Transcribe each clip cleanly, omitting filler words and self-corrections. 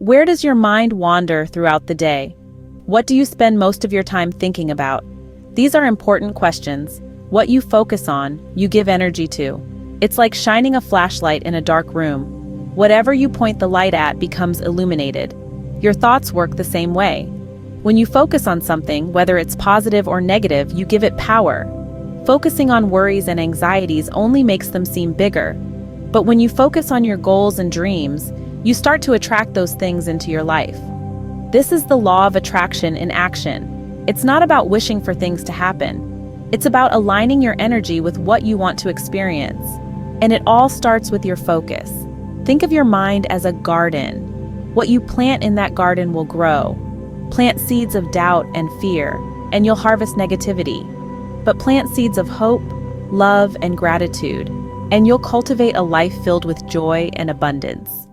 Where does your mind wander throughout the day? What do you spend most of your time thinking about? These are important questions. What you focus on, you give energy to. It's like shining a flashlight in a dark room. Whatever you point the light at becomes illuminated. Your thoughts work the same way. When you focus on something, whether it's positive or negative, you give it power. Focusing on worries and anxieties only makes them seem bigger. But when you focus on your goals and dreams, you start to attract those things into your life. This is the law of attraction in action. It's not about wishing for things to happen. It's about aligning your energy with what you want to experience. And it all starts with your focus. Think of your mind as a garden. What you plant in that garden will grow. Plant seeds of doubt and fear, and you'll harvest negativity. But plant seeds of hope, love, and gratitude, and you'll cultivate a life filled with joy and abundance.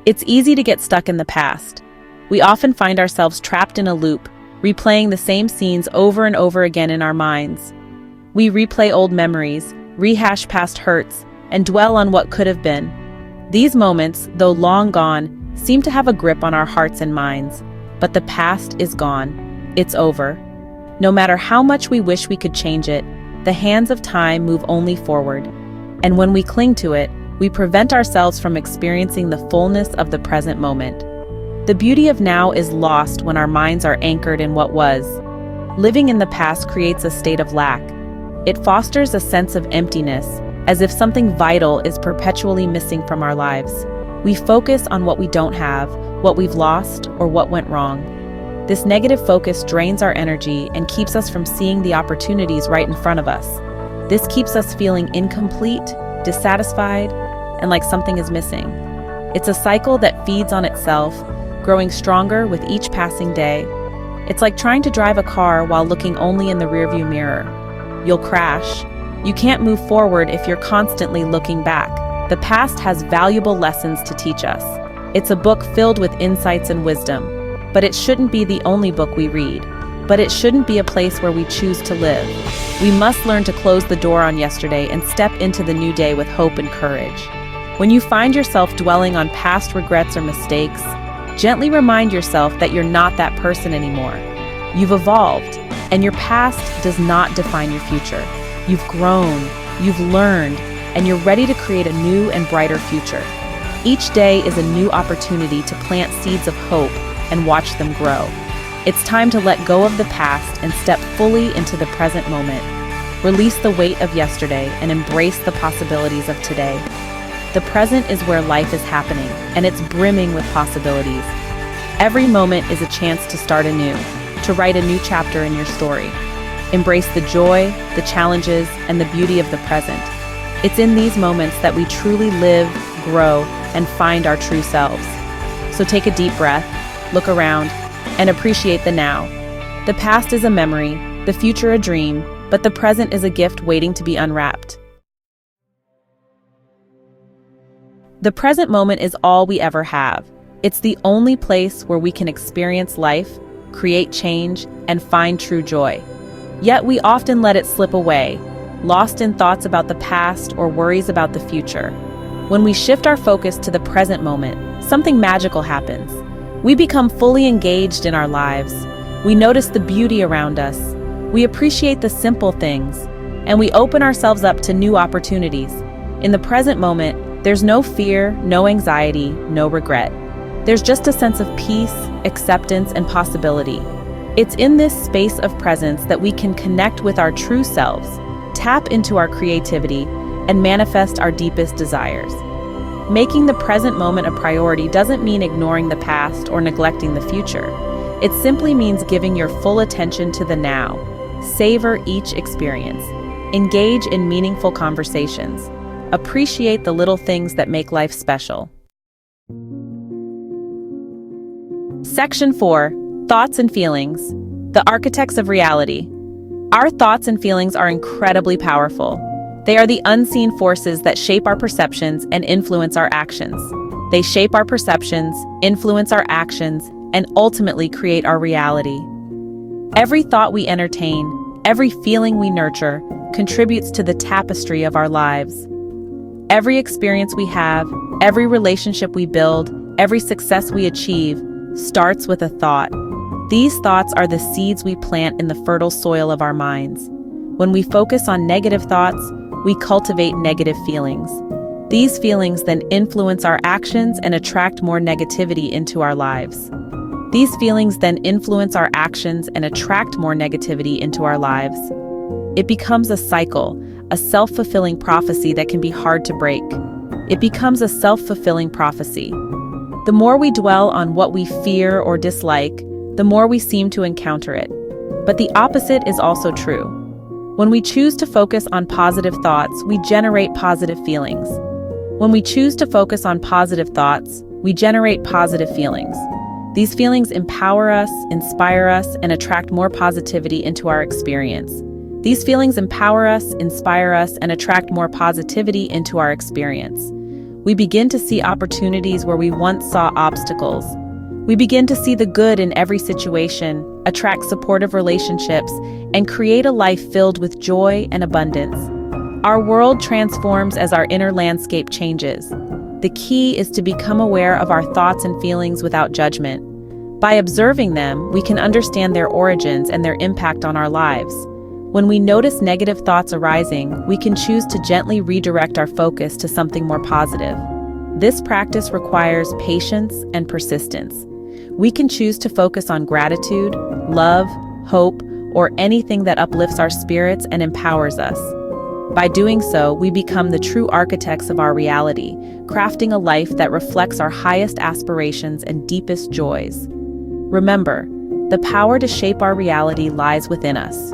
It's easy to get stuck in the past. We often find ourselves trapped in a loop, replaying the same scenes over and over again in our minds. We replay old memories, rehash past hurts, and dwell on what could have been. These moments, though long gone, seem to have a grip on our hearts and minds. But the past is gone. It's over. No matter how much we wish we could change it, the hands of time move only forward. And when we cling to it, we prevent ourselves from experiencing the fullness of the present moment. The beauty of now is lost when our minds are anchored in what was. Living in the past creates a state of lack. It fosters a sense of emptiness, as if something vital is perpetually missing from our lives. We focus on what we don't have, what we've lost, or what went wrong. This negative focus drains our energy and keeps us from seeing the opportunities right in front of us. This keeps us feeling incomplete, dissatisfied, and like something is missing. It's a cycle that feeds on itself, growing stronger with each passing day. It's like trying to drive a car while looking only in the rearview mirror. You'll crash. You can't move forward if you're constantly looking back. The past has valuable lessons to teach us. It's a book filled with insights and wisdom, but it shouldn't be the only book we read. But it shouldn't be a place where we choose to live. We must learn to close the door on yesterday and step into the new day with hope and courage. When you find yourself dwelling on past regrets or mistakes, gently remind yourself that you're not that person anymore. You've evolved, and your past does not define your future. You've grown, you've learned, and you're ready to create a new and brighter future. Each day is a new opportunity to plant seeds of hope and watch them grow. It's time to let go of the past and step fully into the present moment. Release the weight of yesterday and embrace the possibilities of today. The present is where life is happening, and it's brimming with possibilities. Every moment is a chance to start anew, to write a new chapter in your story. Embrace the joy, the challenges, and the beauty of the present. It's in these moments that we truly live, grow, and find our true selves. So take a deep breath, look around, and appreciate the now. The past is a memory, the future a dream, but the present is a gift waiting to be unwrapped. The present moment is all we ever have. It's the only place where we can experience life, create change, and find true joy. Yet we often let it slip away, lost in thoughts about the past or worries about the future. When we shift our focus to the present moment, something magical happens. We become fully engaged in our lives. We notice the beauty around us. We appreciate the simple things, and we open ourselves up to new opportunities. In the present moment, there's no fear, no anxiety, no regret. There's just a sense of peace, acceptance, and possibility. It's in this space of presence that we can connect with our true selves, tap into our creativity, and manifest our deepest desires. Making the present moment a priority doesn't mean ignoring the past or neglecting the future. It simply means giving your full attention to the now. Savor each experience. Engage in meaningful conversations. Appreciate the little things that make life special. Section 4. Thoughts and Feelings. The Architects of Reality. Our thoughts and feelings are incredibly powerful. They are the unseen forces that shape our perceptions and influence our actions. They shape our perceptions, influence our actions, and ultimately create our reality. Every thought we entertain, every feeling we nurture, contributes to the tapestry of our lives. Every experience we have, every relationship we build, every success we achieve starts with a thought. These thoughts are the seeds we plant in the fertile soil of our minds. When we focus on negative thoughts, we cultivate negative feelings. These feelings then influence our actions and attract more negativity into our lives. These feelings then influence our actions and attract more negativity into our lives. It becomes a cycle, a self-fulfilling prophecy that can be hard to break. It becomes a self-fulfilling prophecy. The more we dwell on what we fear or dislike, the more we seem to encounter it. But the opposite is also true. When we choose to focus on positive thoughts, we generate positive feelings. When we choose to focus on positive thoughts, we generate positive feelings. These feelings empower us, inspire us, and attract more positivity into our experience. These feelings empower us, inspire us, and attract more positivity into our experience. We begin to see opportunities where we once saw obstacles. We begin to see the good in every situation, attract supportive relationships, and create a life filled with joy and abundance. Our world transforms as our inner landscape changes. The key is to become aware of our thoughts and feelings without judgment. By observing them, we can understand their origins and their impact on our lives. When we notice negative thoughts arising, we can choose to gently redirect our focus to something more positive. This practice requires patience and persistence. We can choose to focus on gratitude, love, hope, or anything that uplifts our spirits and empowers us. By doing so, we become the true architects of our reality, crafting a life that reflects our highest aspirations and deepest joys. Remember, the power to shape our reality lies within us.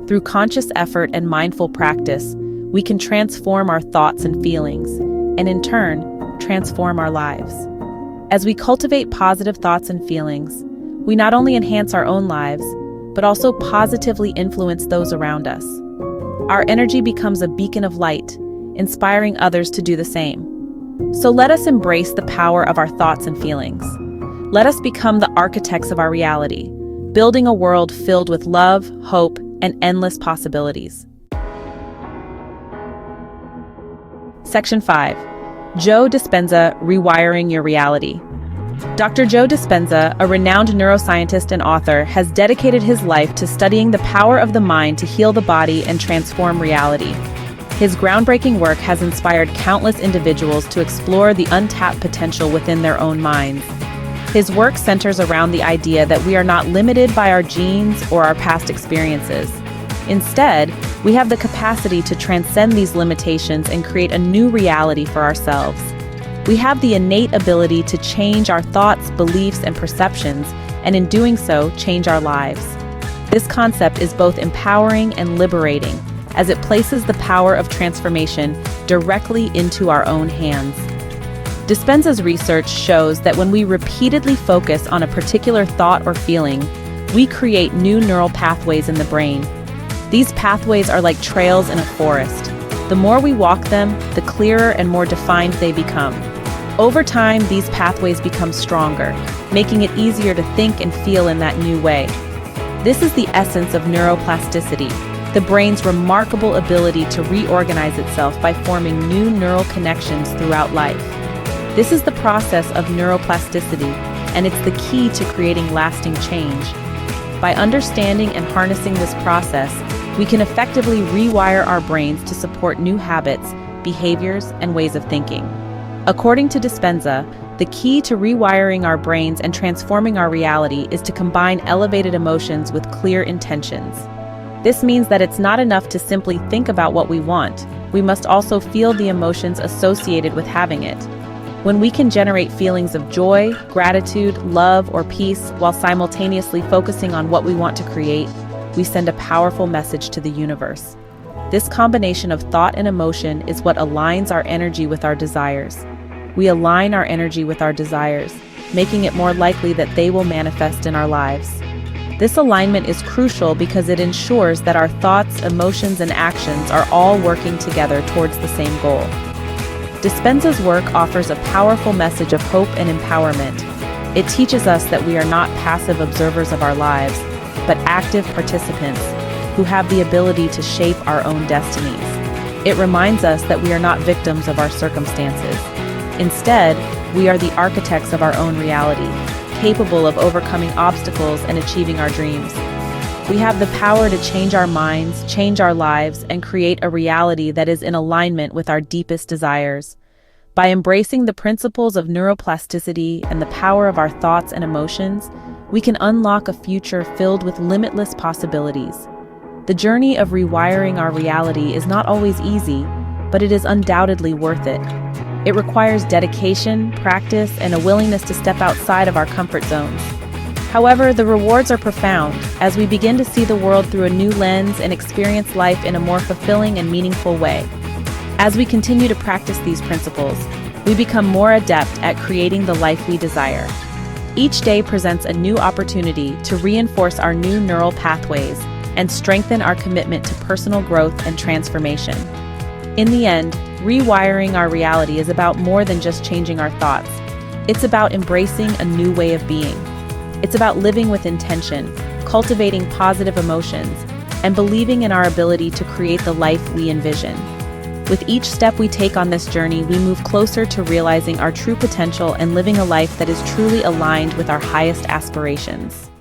Through conscious effort and mindful practice, we can transform our thoughts and feelings, and in turn, transform our lives. As we cultivate positive thoughts and feelings, we not only enhance our own lives, but also positively influence those around us. Our energy becomes a beacon of light, inspiring others to do the same. So let us embrace the power of our thoughts and feelings. Let us become the architects of our reality, building a world filled with love, hope, and endless possibilities. Section 5. Joe Dispenza, Rewiring Your Reality. Dr. Joe Dispenza, a renowned neuroscientist and author, has dedicated his life to studying the power of the mind to heal the body and transform reality. His groundbreaking work has inspired countless individuals to explore the untapped potential within their own minds. His work centers around the idea that we are not limited by our genes or our past experiences. Instead, we have the capacity to transcend these limitations and create a new reality for ourselves. We have the innate ability to change our thoughts, beliefs, and perceptions, and in doing so, change our lives. This concept is both empowering and liberating, as it places the power of transformation directly into our own hands. Dispenza's research shows that when we repeatedly focus on a particular thought or feeling, we create new neural pathways in the brain. These pathways are like trails in a forest. The more we walk them, the clearer and more defined they become. Over time, these pathways become stronger, making it easier to think and feel in that new way. This is the essence of neuroplasticity, the brain's remarkable ability to reorganize itself by forming new neural connections throughout life. This is the process of neuroplasticity, and it's the key to creating lasting change. By understanding and harnessing this process, we can effectively rewire our brains to support new habits, behaviors, and ways of thinking. According to Dispenza, the key to rewiring our brains and transforming our reality is to combine elevated emotions with clear intentions. This means that it's not enough to simply think about what we want. We must also feel the emotions associated with having it. When we can generate feelings of joy, gratitude, love, or peace while simultaneously focusing on what we want to create, we send a powerful message to the universe. This combination of thought and emotion is what aligns our energy with our desires. We align our energy with our desires, making it more likely that they will manifest in our lives. This alignment is crucial because it ensures that our thoughts, emotions, and actions are all working together towards the same goal. Dispenza's work offers a powerful message of hope and empowerment. It teaches us that we are not passive observers of our lives, but active participants who have the ability to shape our own destinies. It reminds us that we are not victims of our circumstances. Instead, we are the architects of our own reality, capable of overcoming obstacles and achieving our dreams. We have the power to change our minds, change our lives, and create a reality that is in alignment with our deepest desires. By embracing the principles of neuroplasticity and the power of our thoughts and emotions, we can unlock a future filled with limitless possibilities. The journey of rewiring our reality is not always easy, but it is undoubtedly worth it. It requires dedication, practice, and a willingness to step outside of our comfort zones. However, the rewards are profound as we begin to see the world through a new lens and experience life in a more fulfilling and meaningful way. As we continue to practice these principles, we become more adept at creating the life we desire. Each day presents a new opportunity to reinforce our new neural pathways and strengthen our commitment to personal growth and transformation. In the end, rewiring our reality is about more than just changing our thoughts. It's about embracing a new way of being. It's about living with intention, cultivating positive emotions, and believing in our ability to create the life we envision. With each step we take on this journey, we move closer to realizing our true potential and living a life that is truly aligned with our highest aspirations.